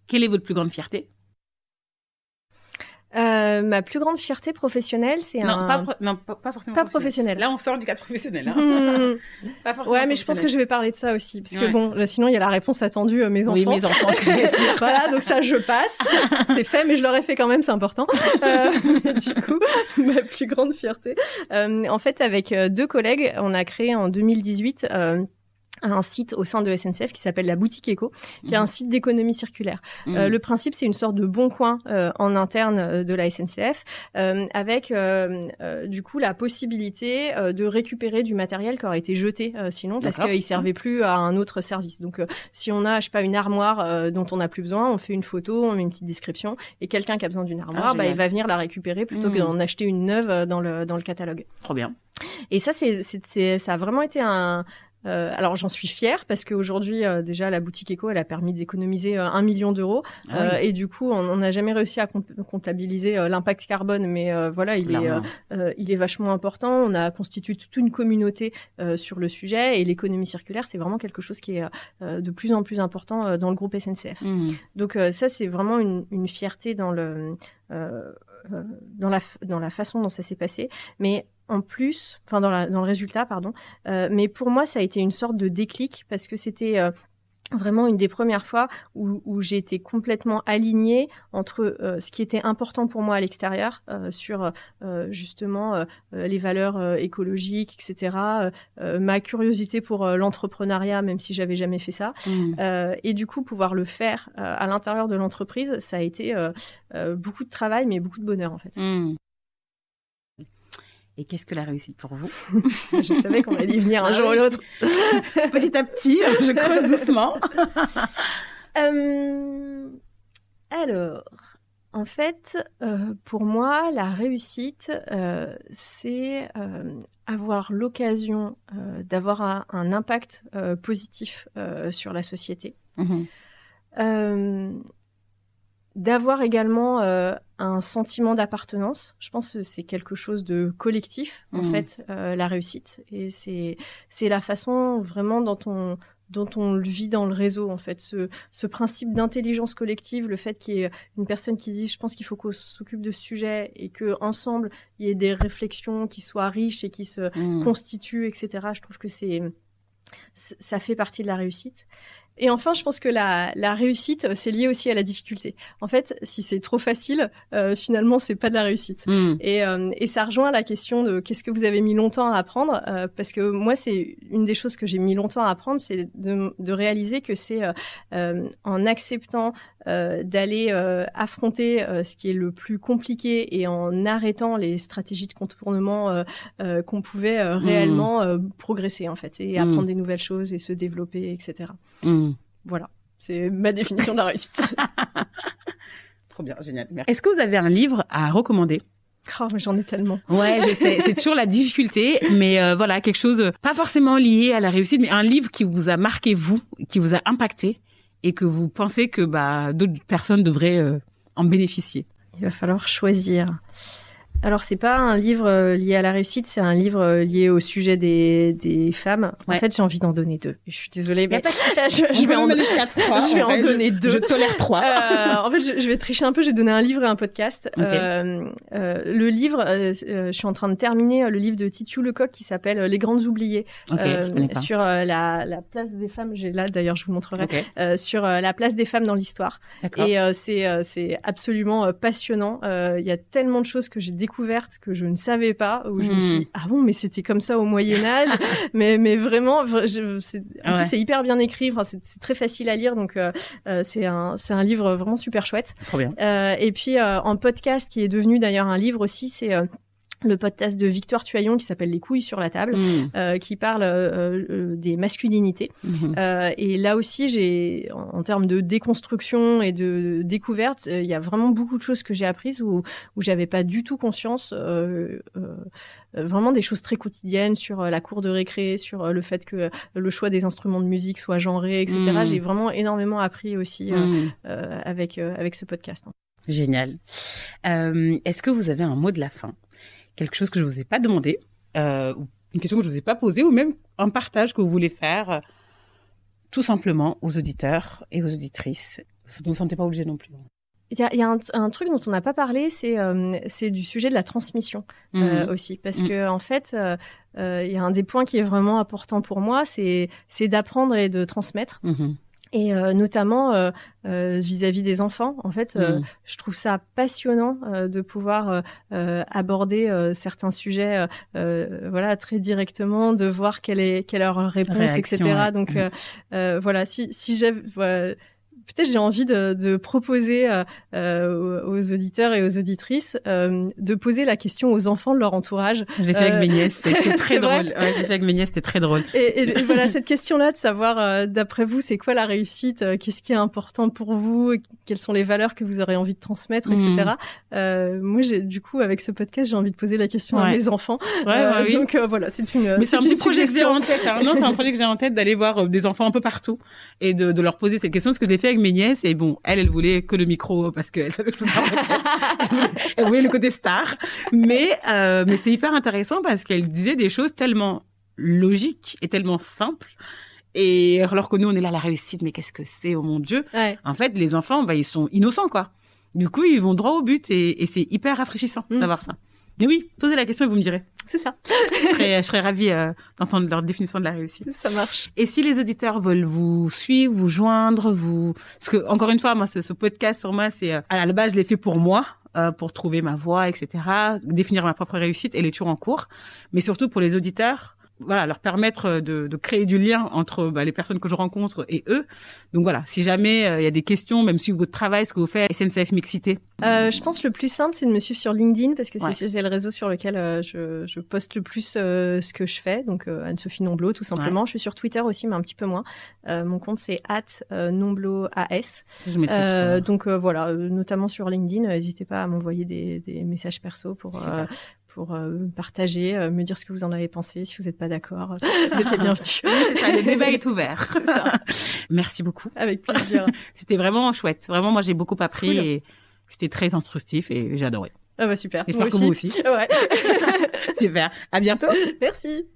Quelle est votre plus grande fierté? Ma plus grande fierté professionnelle, c'est pas forcément pas professionnelle. Là, on sort du cadre professionnel. Hein. Pas forcément mais je pense que je vais parler de ça aussi, parce que bon, là, sinon il y a la réponse attendue, mes enfants. Oui, mes enfants. Voilà, donc ça, je passe. C'est fait, mais je l'aurais fait quand même, c'est important. Mais du coup, ma plus grande fierté. En fait, avec 2 collègues, on a créé en 2018 un site au sein de SNCF qui s'appelle la Boutique Éco, qui est un site d'économie circulaire. Le principe, c'est une sorte de bon coin en interne de la SNCF, avec du coup la possibilité de récupérer du matériel qui aurait été jeté sinon, parce qu'il servait plus à un autre service. Donc, si on a, je sais pas, une armoire dont on n'a plus besoin, on fait une photo, on met une petite description, et quelqu'un qui a besoin d'une armoire, il va venir la récupérer plutôt que d'en acheter une neuve dans le catalogue. Trop bien. Et ça, ça a vraiment été alors j'en suis fière parce qu'aujourd'hui déjà la boutique Éco elle a permis d'économiser 1 million d'euros et du coup on n'a jamais réussi à comptabiliser l'impact carbone, mais voilà il est vachement important. On a constitué toute une communauté sur le sujet et l'économie circulaire c'est vraiment quelque chose qui est de plus en plus important dans le groupe SNCF. Donc ça c'est vraiment une fierté dans la façon dont ça s'est passé, mais en plus, dans le résultat, pardon. Mais pour moi, ça a été une sorte de déclic parce que c'était vraiment une des premières fois où j'ai été complètement alignée entre ce qui était important pour moi à l'extérieur sur justement les valeurs écologiques, etc. Ma curiosité pour l'entrepreneuriat, même si j'avais jamais fait ça. Et du coup, pouvoir le faire à l'intérieur de l'entreprise, ça a été beaucoup de travail, mais beaucoup de bonheur en fait. Et qu'est-ce que la réussite pour vous? Je savais qu'on allait y venir un jour ou l'autre. Petit à petit, je creuse doucement. Alors, En fait, pour moi, la réussite, c'est avoir l'occasion d'avoir un impact positif sur la société. D'avoir également un sentiment d'appartenance. Je pense que c'est quelque chose de collectif, en fait, la réussite. Et c'est la façon vraiment dont on le vit dans le réseau, en fait. Ce principe d'intelligence collective, le fait qu'il y ait une personne qui dise « je pense qu'il faut qu'on s'occupe de ce sujet » et qu'ensemble, il y ait des réflexions qui soient riches et qui se constituent, etc. Je trouve que ça fait partie de la réussite. Et enfin, je pense que la réussite, c'est lié aussi à la difficulté. En fait, si c'est trop facile, finalement, c'est pas de la réussite. Et ça rejoint la question de qu'est-ce que vous avez mis longtemps à apprendre, parce que moi, c'est une des choses que j'ai mis longtemps à apprendre, c'est de réaliser que c'est en acceptant d'aller affronter ce qui est le plus compliqué et en arrêtant les stratégies de contournement qu'on pouvait réellement progresser, en fait, et apprendre des nouvelles choses et se développer, etc. Voilà, c'est ma définition de la réussite. Trop bien, génial. Merci. Est-ce que vous avez un livre à recommander? Oh, mais j'en ai tellement. Ouais, je sais, c'est toujours la difficulté, mais voilà, quelque chose pas forcément lié à la réussite, mais un livre qui vous a marqué, vous, qui vous a impacté et que vous pensez que d'autres personnes devraient en bénéficier. Il va falloir choisir. Alors, c'est pas un livre lié à la réussite, c'est un livre lié au sujet des femmes. En fait, j'ai envie d'en donner 2. Je suis désolée, mais je vais en donner 2. Je tolère 3. En fait, je vais tricher un peu. J'ai donné un livre et un podcast. Okay. Le livre, je suis en train de terminer le livre de Titiou Lecoq qui s'appelle Les Grandes Oubliées. Sur la place des femmes. J'ai là, d'ailleurs, je vous montrerai. Okay. Sur la place des femmes dans l'histoire. D'accord. Et c'est absolument passionnant. Il y a tellement de choses que j'ai découverte que je ne savais pas, où je me suis dit, ah bon, mais c'était comme ça au Moyen-Âge, mais vraiment, en plus, c'est hyper bien écrit, enfin, c'est très facile à lire, donc c'est un livre vraiment super chouette. Trop bien. Et puis, en podcast, qui est devenu d'ailleurs un livre aussi, c'est le podcast de Victoire Tuaillon qui s'appelle Les couilles sur la table, qui parle des masculinités. Et là aussi, en termes de déconstruction et de découverte, il y a vraiment beaucoup de choses que j'ai apprises où j'avais pas du tout conscience, vraiment des choses très quotidiennes sur la cour de récré, sur le fait que le choix des instruments de musique soit genré, etc. J'ai vraiment énormément appris aussi avec ce podcast. Génial. Est-ce que vous avez un mot de la fin? Quelque chose que je vous ai pas demandé, une question que je vous ai pas posée, ou même un partage que vous voulez faire, tout simplement aux auditeurs et aux auditrices. Vous ne vous sentez pas obligé non plus. Il y a un truc dont on n'a pas parlé, c'est du sujet de la transmission aussi, parce que en fait, il y a un des points qui est vraiment important pour moi, c'est d'apprendre et de transmettre. Et notamment vis-à-vis des enfants, en fait, je trouve ça passionnant de pouvoir aborder certains sujets, voilà, très directement, de voir quelle est leur réponse, réaction, etc. Ouais. Donc voilà, si j'ai peut-être j'ai envie de proposer aux auditeurs et aux auditrices de poser la question aux enfants de leur entourage. J'ai fait avec mes nièces, c'était très drôle. Ouais, j'ai fait avec mes nièces, c'était très drôle. Et voilà, cette question-là de savoir, d'après vous, c'est quoi la réussite, qu'est-ce qui est important pour vous, quelles sont les valeurs que vous aurez envie de transmettre, etc. Moi, du coup, avec ce podcast, j'ai envie de poser la question à mes enfants. Oui. Donc voilà, c'est une. Mais c'est un petit projet que j'ai en tête. Hein. Non, c'est un projet que j'ai en tête d'aller voir des enfants un peu partout et de leur poser cette question, parce que je l'ai fait avec mes nièces, et bon, elle voulait que le micro parce qu'elle savait que je faisais un podcast. Elle voulait le côté star, mais c'était hyper intéressant parce qu'elle disait des choses tellement logiques et tellement simples. Et alors que nous, on est là, la réussite, mais qu'est-ce que c'est, oh mon Dieu. En fait, les enfants, ils sont innocents, quoi. Du coup, ils vont droit au but et c'est hyper rafraîchissant d'avoir ça. Mais oui, posez la question et vous me direz. C'est ça. Je serais ravie d'entendre leur définition de la réussite. Ça marche. Et si les auditeurs veulent vous suivre, vous joindre, parce que encore une fois, moi, ce podcast pour moi, c'est à la base, je l'ai fait pour moi, pour trouver ma voie, etc., définir ma propre réussite, et elle est toujours en cours. Mais surtout pour les auditeurs, leur permettre de créer du lien entre les personnes que je rencontre et eux. Donc voilà, si jamais il y a des questions, même si votre travail, ce que vous faites, SNCF Mixité. Je pense le plus simple, c'est de me suivre sur LinkedIn parce que c'est le réseau sur lequel je poste le plus ce que je fais. Donc Anne-Sophie Nomblot, tout simplement. Je suis sur Twitter aussi, mais un petit peu moins. Mon compte c'est @nomblotas. Donc voilà, notamment sur LinkedIn, n'hésitez pas à m'envoyer des messages perso pour partager, me dire ce que vous en avez pensé. Si vous n'êtes pas d'accord, vous êtes les bienvenus. Oui, c'est ça, le débat est ouvert. C'est ça. Merci beaucoup. Avec plaisir. C'était vraiment chouette. Vraiment, moi, j'ai beaucoup appris et c'était très instructif et j'ai adoré. Ah bah super. J'espère que vous aussi. Ouais. Super. À bientôt. Merci.